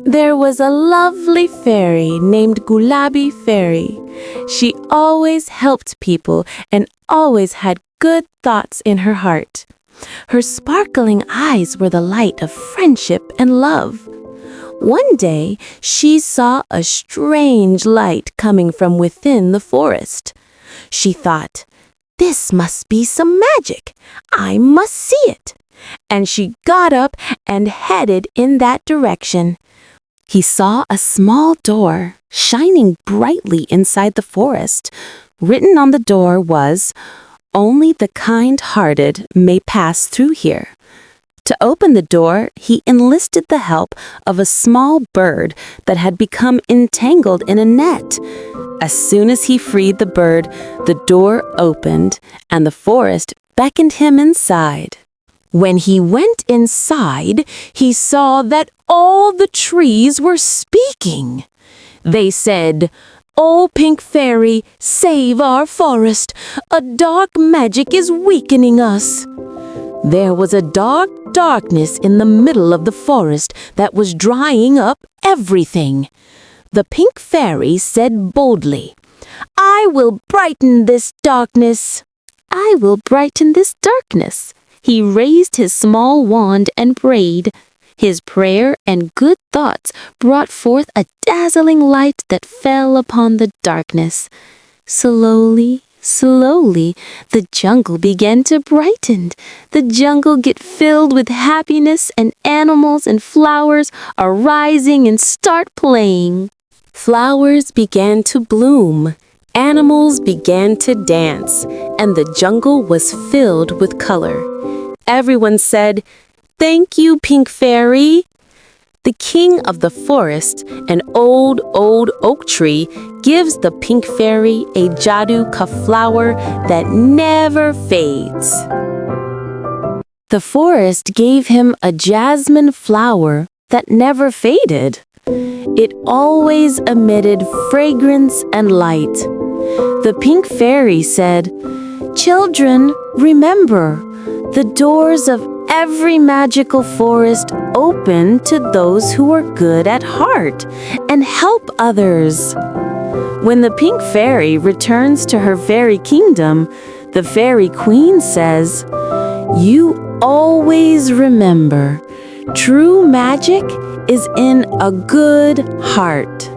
There was a lovely fairy named Gulabi Fairy. She always helped people and always had good thoughts in her heart. Her sparkling eyes were the light of friendship and love. One day, she saw a strange light coming from within the forest. She thought, "This must be some magic. I must see it." And she got up and headed in that direction. He saw a small door shining brightly inside the forest. Written on the door was, "Only the kind-hearted may pass through here." To open the door, he enlisted the help of a small bird that had become entangled in a net. As soon as he freed the bird, the door opened and the forest beckoned him inside. When he went inside, he saw that all the trees were speaking. They said, "O Pink Fairy, save our forest. A dark magic is weakening us." There was a darkness in the middle of the forest that was drying up everything. The Pink Fairy said boldly, "I will brighten this darkness." "I will brighten this darkness." He raised his small wand and prayed. His prayer and good thoughts brought forth a dazzling light that fell upon the darkness. Slowly, the jungle began to brighten. The jungle get filled with happiness, and animals and flowers are rising and start playing. Flowers began to bloom. Animals began to dance, and the jungle was filled with color. Everyone said, "Thank you, Pink Fairy." The king of the forest, an old oak tree, gives the Pink Fairy a jadoo ka flower that never fades. The forest gave him a jasmine flower that never faded. It always emitted fragrance and light. The Pink Fairy said, "Children, remember, the doors of every magical forest open to those who are good at heart and help others." When the Pink Fairy returns to her fairy kingdom, the fairy queen says, "You always remember, true magic is in a good heart."